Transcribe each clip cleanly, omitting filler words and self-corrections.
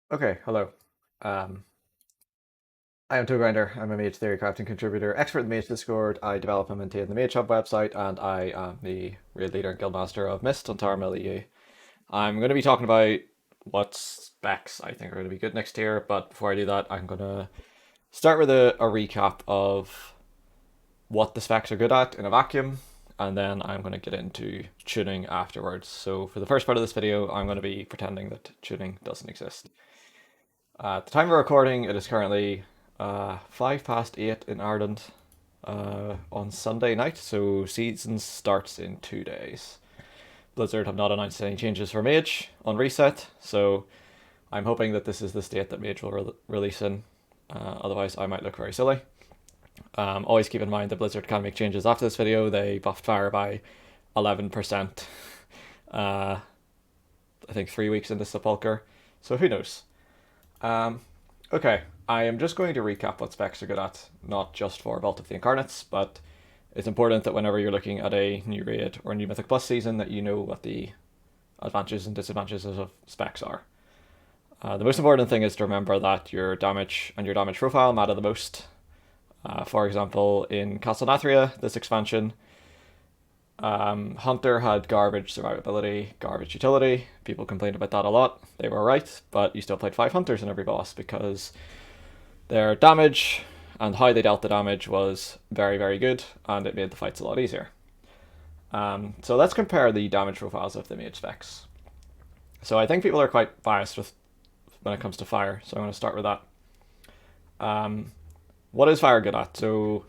Okay, hello. Um, I am Grinder. I'm a Mage Theory crafting contributor, expert in the Mage Discord. I develop and maintain the Mage Hub website, and I am the raid leader and guildmaster of Mist on Tower EU. I'm going to be talking about what specs I think are going to be good next year, but before I do that, I'm going to start with a recap of what the specs are good at in a vacuum, and then I'm going to get into tuning afterwards. So for the first part of this video, I'm going to be pretending that tuning doesn't exist. At the time of recording, it is currently 8:05 in Ireland on Sunday night, so season starts in 2 days. Blizzard have not announced any changes for Mage on reset, so I'm hoping that this is the state that Mage will release in. Otherwise, I might look very silly. Always keep in mind that Blizzard can make changes after this video. They buffed Fire by 11%, I think 3 weeks into Sepulcher, so who knows. Okay, I am just going to recap what specs are good at, not just for Vault of the Incarnates, but it's important that whenever you're looking at a new raid or new Mythic Plus season, that you know what the advantages and disadvantages of specs are. The most important thing is to remember that your damage and your damage profile matter the most. For example, in Castle Nathria, this expansion, Hunter had garbage survivability, garbage utility. People complained about that a lot. They were right, but you still played 5 Hunters in every boss because their damage and how they dealt the damage was very, very good, and it made the fights a lot easier. So let's compare the damage profiles of the mage specs. So I think people are quite biased when it comes to fire, so I'm going to start with that. What is fire good at? So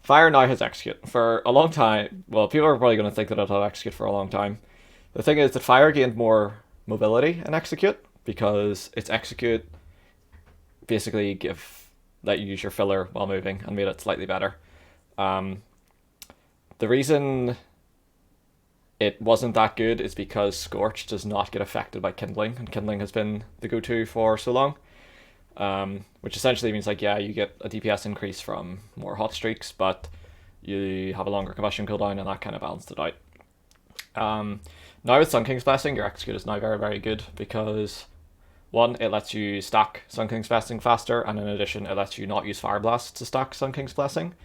Fire now has execute for a long time. Well, people are probably going to think that it'll have execute for a long time. The thing is that Fire gained more mobility in execute because its execute basically let you use your filler while moving and made it slightly better. The reason it wasn't that good is because Scorch does not get affected by Kindling, and Kindling has been the go-to for so long. Which essentially means like, yeah, you get a DPS increase from more hot streaks, but you have a longer combustion cooldown, and that kind of balanced it out. Now with Sun King's Blessing, your execute is now very, very good because one, it lets you stack Sun King's Blessing faster, and in addition, it lets you not use Fire Blast to stack Sun King's Blessing,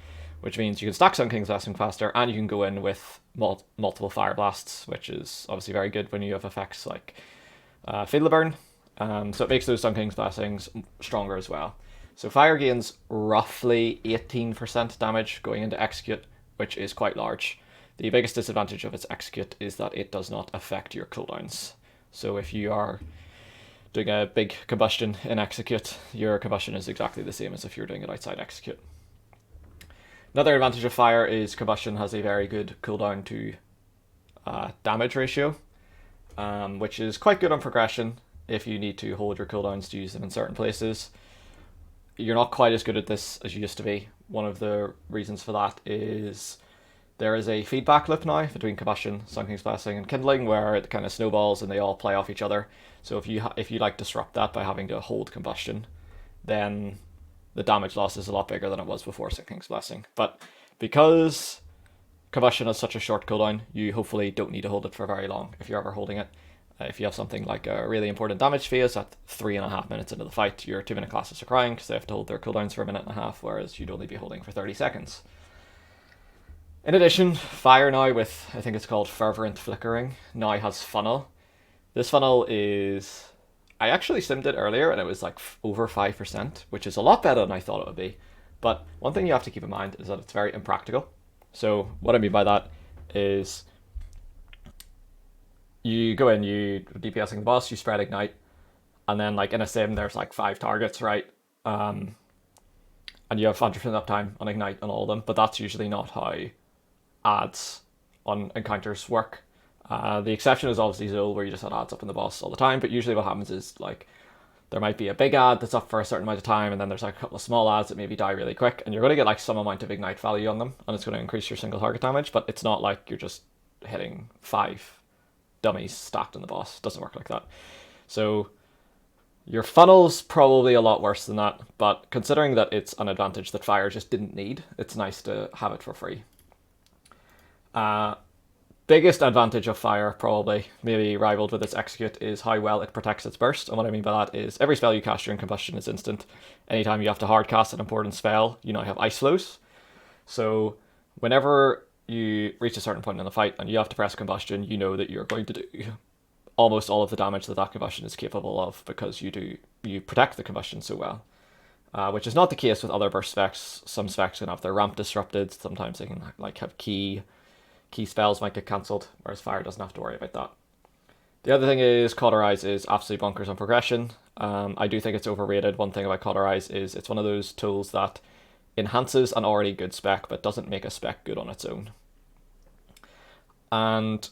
which means you can stack Sun King's Blessing faster, and you can go in with multiple Fire Blasts, which is obviously very good when you have effects like Fatal Burn. So it makes those Sun King's Blessings stronger as well. So Fire gains roughly 18% damage going into Execute, which is quite large. The biggest disadvantage of its Execute is that it does not affect your cooldowns. So if you are doing a big combustion in Execute, your combustion is exactly the same as if you're doing it outside Execute. Another advantage of Fire is combustion has a very good cooldown to damage ratio, which is quite good on progression if you need to hold your cooldowns to use them in certain places. You're not quite as good at this as you used to be. One of the reasons for that is there is a feedback loop now between combustion, Sun King's Blessing, and kindling, where it kind of snowballs and they all play off each other. So if you like disrupt that by having to hold combustion, then the damage loss is a lot bigger than it was before Sun King's Blessing. But because combustion has such a short cooldown, you hopefully don't need to hold it for very long if you're ever holding it. If you have something like a really important damage phase at 3.5 minutes into the fight, your 2-minute classes are crying because they have to hold their cooldowns for 1.5 minutes, whereas you'd only be holding for 30 seconds. In addition, Fire now with, I think it's called Fervent Flickering, now has Funnel. This funnel is... I actually simmed it earlier and it was like over 5%, which is a lot better than I thought it would be. But one thing you have to keep in mind is that it's very impractical. So what I mean by that is you go in, you DPSing the boss, you spread ignite, and then like in a sim there's like 5 targets, right? And you have 100% uptime on ignite on all of them, but that's usually not how ads on encounters work. The exception is obviously Zul, where you just had ads up in the boss all the time, but usually what happens is like there might be a big ad that's up for a certain amount of time, and then there's like a couple of small ads that maybe die really quick, and you're going to get like some amount of ignite value on them, and it's going to increase your single target damage, but it's not like you're just hitting 5 dummies stacked on the boss. It doesn't work like that. So your funnel's probably a lot worse than that, but considering that it's an advantage that Fire just didn't need, it's nice to have it for free. biggest advantage of fire, probably, maybe rivaled with its execute, is how well it protects its burst. And what I mean by that is every spell you cast during combustion is instant. Anytime you have to hard cast an important spell, you now have ice flows. So whenever you reach a certain point in the fight and you have to press combustion, you know that you're going to do almost all of the damage that combustion is capable of, because you protect the combustion so well. Which is not the case with other burst specs. Some specs can have their ramp disrupted. Sometimes they can like have key spells might get cancelled, whereas fire doesn't have to worry about that. The other thing is Cauterize is absolutely bonkers on progression. I do think it's overrated. One thing about Cauterize is it's one of those tools that enhances an already good spec but doesn't make a spec good on its own. And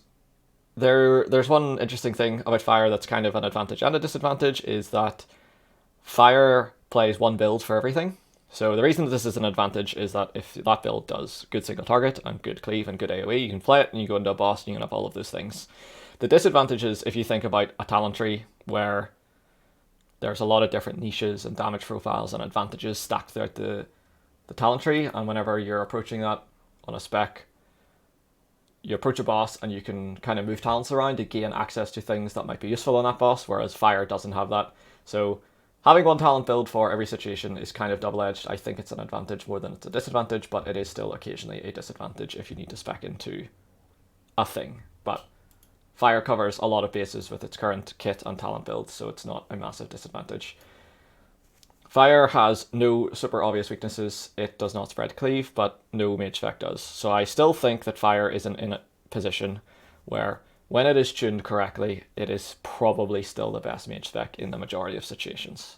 there's one interesting thing about fire that's kind of an advantage and a disadvantage, is that fire plays one build for everything. So the reason that this is an advantage is that if that build does good single target and good cleave and good AoE, you can play it and you go into a boss and you can have all of those things. The disadvantage is if you think about a talent tree where there's a lot of different niches and damage profiles and advantages stacked throughout the talent tree, and whenever you're approaching that on a spec, you approach a boss and you can kind of move talents around to gain access to things that might be useful on that boss, whereas fire doesn't have that. So having one talent build for every situation is kind of double-edged. I think it's an advantage more than it's a disadvantage, but it is still occasionally a disadvantage if you need to spec into a thing. But fire covers a lot of bases with its current kit and talent build, so it's not a massive disadvantage. Fire has no super obvious weaknesses. It does not spread cleave, but no mage spec does. So I still think that fire is in a position where, when it is tuned correctly, it is probably still the best mage spec in the majority of situations.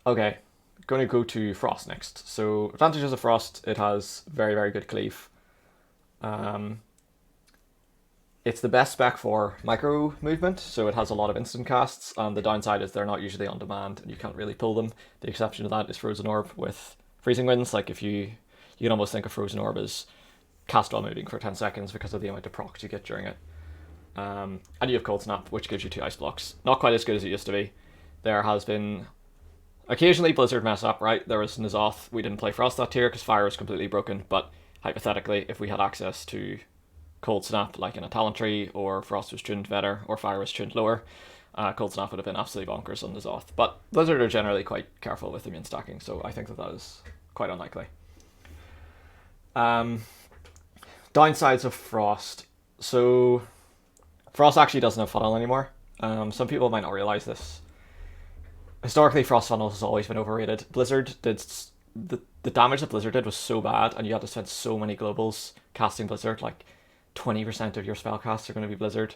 Okay, going to go to Frost next. So advantages of Frost: it has very, very good cleave. It's the best spec for micro movement, so it has a lot of instant casts, and the downside is they're not usually on demand and you can't really pull them. The exception to that is Frozen Orb with Freezing Winds. Like, if you can almost think of Frozen Orb as cast while moving for 10 seconds because of the amount of procs you get during it. And you have Cold Snap, which gives you 2 ice blocks. Not quite as good as it used to be. There has been occasionally Blizzard mess up, right? There was N'Zoth. We didn't play Frost that tier because fire was completely broken, but hypothetically, if we had access to Cold Snap like in a talent tree, or Frost was tuned better, or fire was tuned lower, Cold Snap would have been absolutely bonkers on N'Zoth. But Blizzard are generally quite careful with immune stacking, so I think that is quite unlikely. Downsides of Frost. So Frost actually doesn't have funnel anymore. Some people might not realize this. Historically, Frost funnel has always been overrated. Blizzard did the damage that Blizzard did was so bad, and you had to spend so many globals casting Blizzard. Like 20% of your spellcasts are going to be Blizzard,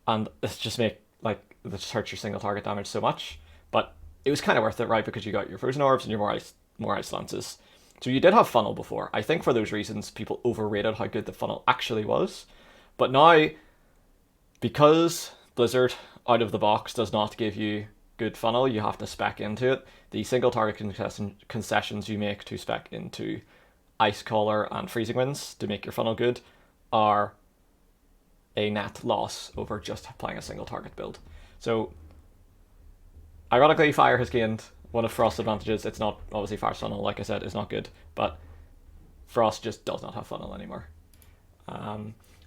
and this just just hurts your single target damage so much. But it was kind of worth it, right? Because you got your Frozen Orbs and your more ice lances. So you did have funnel before. I think for those reasons, people overrated how good the funnel actually was. But now, because Blizzard out of the box does not give you good funnel, you have to spec into it. The single target concessions you make to spec into Ice Collar and Freezing Winds to make your funnel good are a net loss over just playing a single target build. So ironically, fire has gained one of Frost's advantages. It's not, obviously Fire's funnel, like I said, is not good, but Frost just does not have funnel anymore.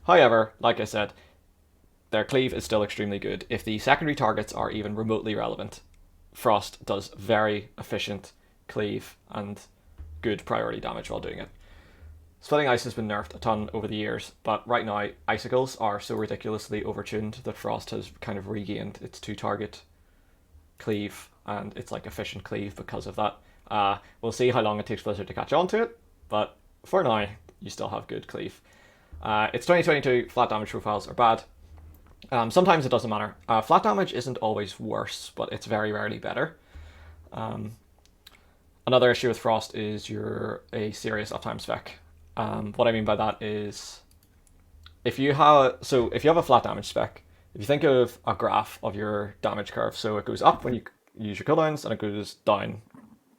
However, like I said, their cleave is still extremely good. If the secondary targets are even remotely relevant, Frost does very efficient cleave and good priority damage while doing it. Splitting Ice has been nerfed a ton over the years, but right now Icicles are so ridiculously overtuned that Frost has kind of regained its 2-target cleave, and it's like efficient cleave because of that. We'll see how long it takes Blizzard to catch on to it, but for now, you still have good cleave. It's 2022, flat damage profiles are bad. Sometimes it doesn't matter. Flat damage isn't always worse, but it's very rarely better. Another issue with Frost is you're a serious uptime spec. What I mean by that is, if you have a flat damage spec, if you think of a graph of your damage curve, so it goes up when you use your cooldowns and it goes down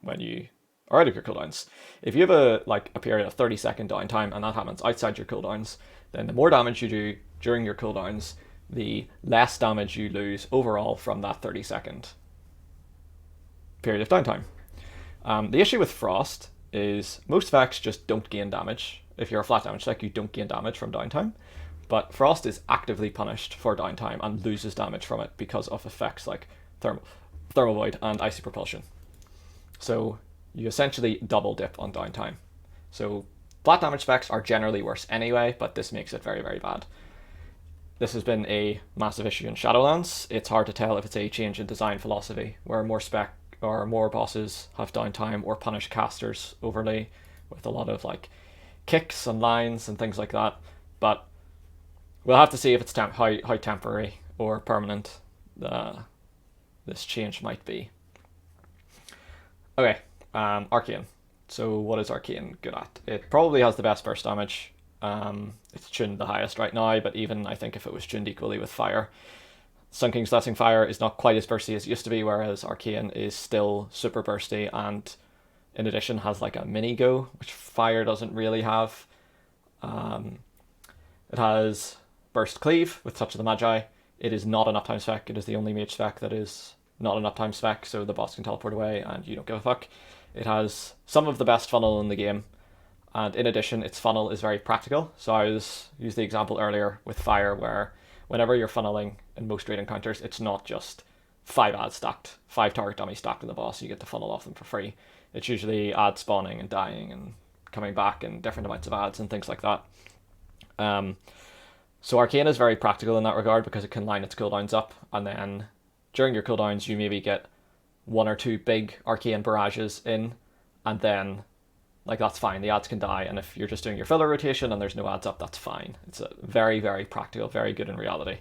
when you are out of your cooldowns. If you have a period of 30-second downtime and that happens outside your cooldowns, then the more damage you do during your cooldowns, the less damage you lose overall from that 30-second period of downtime. The issue with Frost is most specs just don't gain damage If you're a flat damage deck, you don't gain damage from downtime. But Frost is actively punished for downtime and loses damage from it because of effects like Thermal Void and Icy Propulsion. So you essentially double dip on downtime. So flat damage specs are generally worse anyway, but this makes it very, very bad. This has been a massive issue in Shadowlands. It's hard to tell if it's a change in design philosophy, where more spec or more bosses have downtime or punish casters overly with a lot of like kicks and lines and things like that. But we'll have to see if it's how temporary or permanent this change might be. Okay, Arcane. So what is Arcane good at? It probably has the best burst damage. It's tuned the highest right now, but even I think if it was tuned equally with Fire, Sun King's Blessing Fire is not quite as bursty as it used to be, whereas Arcane is still super bursty and in addition has like a mini go, which Fire doesn't really have. It has Burst Cleave with Touch of the Magi. It is not an uptime spec. It is the only mage spec that is not an uptime spec, so the boss can teleport away and you don't give a fuck. It has some of the best funnel in the game, and in addition, its funnel is very practical. So I used the example earlier with Fire, where whenever you're funneling in most raid encounters, it's not just 5 ads stacked, 5 target dummies stacked in the boss, you get to funnel off them for free. It's usually ad spawning and dying and coming back and different amounts of ads and things like that. So Arcane is very practical in that regard because it can line its cooldowns up, and then during your cooldowns you maybe get 1 or 2 big Arcane barrages in, and then like that's fine, the ads can die, and if you're just doing your filler rotation and there's no ads up, that's fine. It's a very, very practical, very good in reality,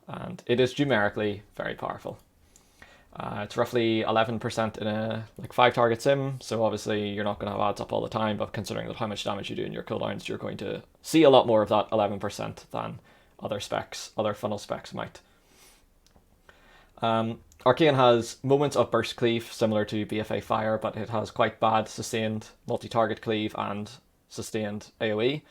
and it is numerically very powerful. It's roughly 11% in a like 5 target sim, so obviously you're not going to have ads up all the time, but considering that how much damage you do in your cooldowns, you're going to see a lot more of that 11% than other funnel specs might. Arcane has moments of burst cleave similar to BFA Fire, but it has quite bad sustained multi-target cleave and sustained AoE.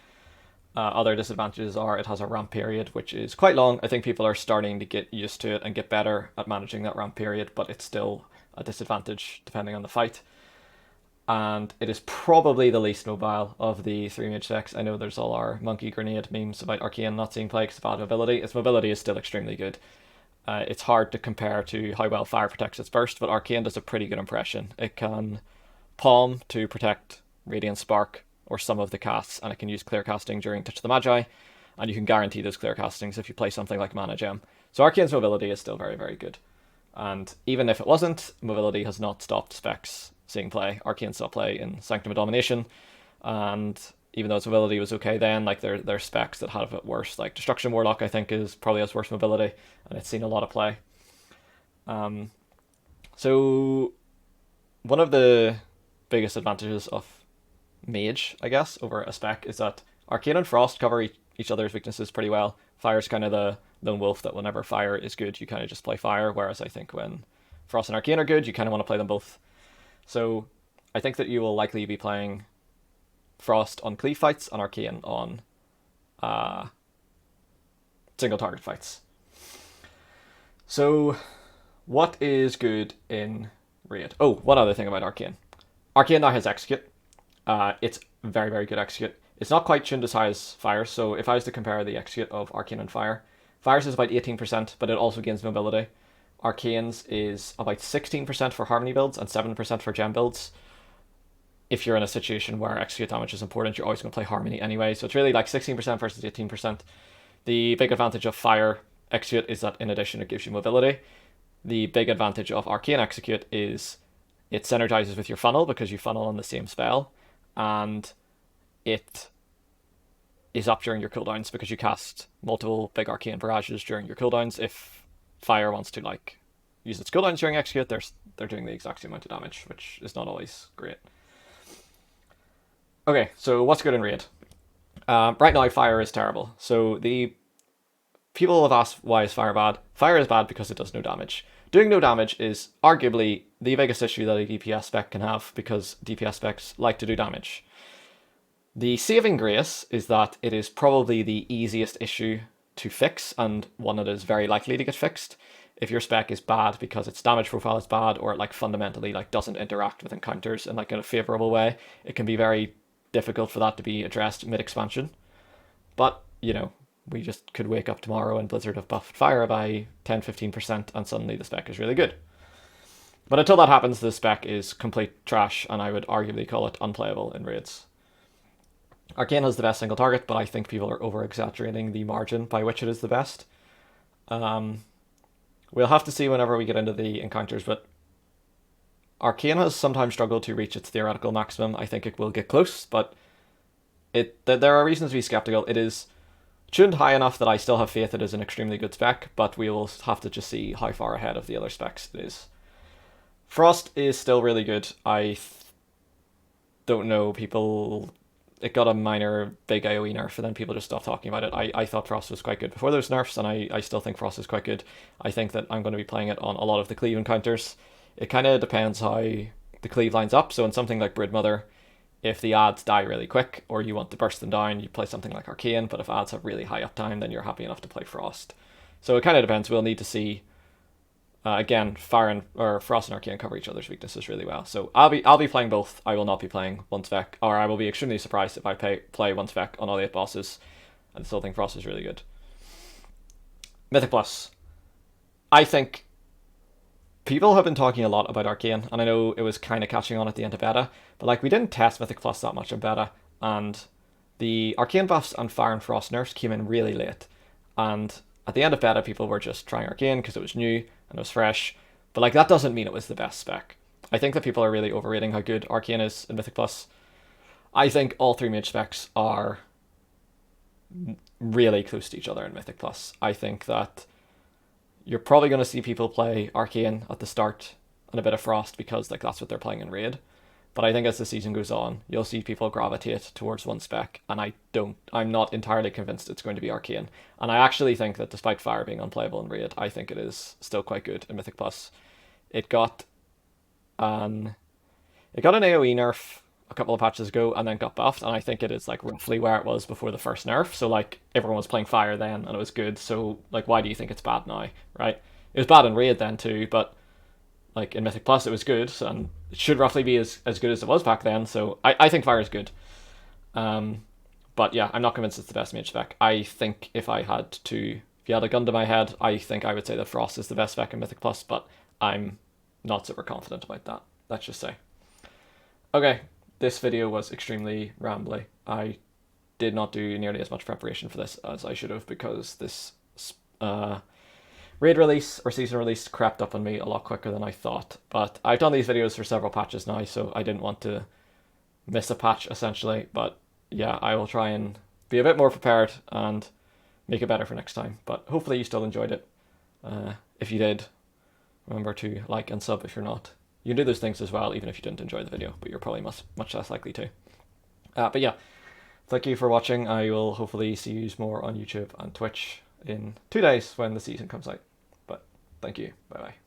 Other disadvantages are it has a ramp period, which is quite long. I think people are starting to get used to it and get better at managing that ramp period, but it's still a disadvantage depending on the fight. And it is probably the least mobile of the 3 mage decks. I know there's all our monkey grenade memes about Arcane not seeing play because of bad mobility. Its mobility is still extremely good. It's hard to compare to how well Fire protects its burst, but Arcane does a pretty good impression. It can Palm to protect Radiant Spark or some of the casts, and it can use clear casting during Touch of the Magi, and you can guarantee those clear castings if you play something like Mana Gem. So Arcane's mobility is still very, very good. And even if it wasn't, mobility has not stopped specs seeing play. Arcane saw play in Sanctum of Domination, and even though its mobility was okay then, like there are specs that have it worse. Like Destruction Warlock, I think, probably has worse mobility, and it's seen a lot of play. So one of the biggest advantages of Mage, I guess, over a spec is that Arcane and Frost cover each other's weaknesses pretty well. Fire's kind of the lone wolf that whenever Fire is good, you kind of just play Fire, whereas I think when Frost and Arcane are good, you kind of want to play them both. So I think that you will likely be playing Frost on cleave fights and Arcane on single target fights. So what is good in Raid? Oh, one other thing about Arcane. Arcane now has Execute. It's very, very good Execute. It's not quite tuned as high as Fire, so if I was to compare the Execute of Arcane and Fire, Fire's is about 18%, but it also gains mobility. Arcane's is about 16% for Harmony builds and 7% for Gem builds. If you're in a situation where Execute damage is important, you're always going to play Harmony anyway, so it's really like 16% versus 18%. The big advantage of Fire Execute is that in addition it gives you mobility. The big advantage of Arcane Execute is it synergizes with your funnel because you funnel on the same spell, and it is up during your cooldowns because you cast multiple big Arcane barrages during your cooldowns. If Fire wants to like use its cooldowns during Execute, they're doing the exact same amount of damage, which is not always great. Okay, so what's good in Raid? Right now, Fire is terrible. So the people have asked why is Fire bad. Fire is bad because it does no damage. Doing no damage is arguably the biggest issue that a DPS spec can have because DPS specs like to do damage. The saving grace is that it is probably the easiest issue to fix and one that is very likely to get fixed. If your spec is bad because its damage profile is bad or it like fundamentally like doesn't interact with encounters in like in a favorable way, it can be very difficult for that to be addressed mid-expansion. But, you know, we just could wake up tomorrow and Blizzard have buffed fire by 10-15% and suddenly the spec is really good. But until that happens, the spec is complete trash, and I would arguably call it unplayable in raids. Arcane has the best single target, but I think people are over-exaggerating the margin by which it is the best. We'll have to see whenever we get into the encounters, but Arcane has sometimes struggled to reach its theoretical maximum. I think it will get close, but there are reasons to be skeptical. It is tuned high enough that I still have faith it is an extremely good spec, but we will have to just see how far ahead of the other specs it is. Frost is still really good. I don't know, people... It got a minor big AoE nerf, and then people just stopped talking about it. I thought Frost was quite good before those nerfs, and I still think Frost is quite good. I think that I'm going to be playing it on a lot of the cleave encounters. It kind of depends how the cleave lines up. So in something like Broodmother, if the ads die really quick, or you want to burst them down, you play something like Arcane, but if ads have really high uptime, then you're happy enough to play Frost. So it kind of depends. We'll need to see... again, Frost and Arcane cover each other's weaknesses really well. So I'll be playing both. I will not be playing one spec, or I will be extremely surprised if I play one spec on all 8 bosses. I still think Frost is really good. Mythic Plus. I think people have been talking a lot about Arcane, and I know it was kind of catching on at the end of beta, but like we didn't test Mythic Plus that much in beta, and the Arcane buffs and Fire and Frost nerfs came in really late, and at the end of beta people were just trying Arcane because it was new and it was fresh, but like that doesn't mean it was the best spec. I think that people are really overrating how good Arcane is in Mythic Plus. I think all 3 mage specs are really close to each other in Mythic Plus. I think that you're probably going to see people play Arcane at the start and a bit of Frost because like that's what they're playing in raid. But I think as the season goes on, you'll see people gravitate towards one spec, and I'm not entirely convinced it's going to be Arcane. And I actually think that despite Fire being unplayable in raid, I think it is still quite good in Mythic Plus. It got an AoE nerf a couple of patches ago and then got buffed, and I think it is like roughly where it was before the first nerf. So like everyone was playing Fire then and it was good, so like why do you think it's bad now, right? It was bad in raid then too, but like in Mythic Plus it was good, and it should roughly be as good as it was back then, so I think Fire is good. But yeah, I'm not convinced it's the best mage spec. I think if you had a gun to my head, I think I would say that Frost is the best spec in Mythic Plus, but I'm not super confident about that, let's just say. Okay, this video was extremely rambly. I did not do nearly as much preparation for this as I should have, because this raid release or season release crept up on me a lot quicker than I thought. But I've done these videos for several patches now, so I didn't want to miss a patch essentially. But yeah, I will try and be a bit more prepared and make it better for next time. But hopefully you still enjoyed it. If you did, remember to like and sub if you're not. You can do those things as well, even if you didn't enjoy the video, but you're probably much less likely to. But yeah, thank you for watching. I will hopefully see you more on YouTube and Twitch in 2 days when the season comes out. But thank you. Bye bye.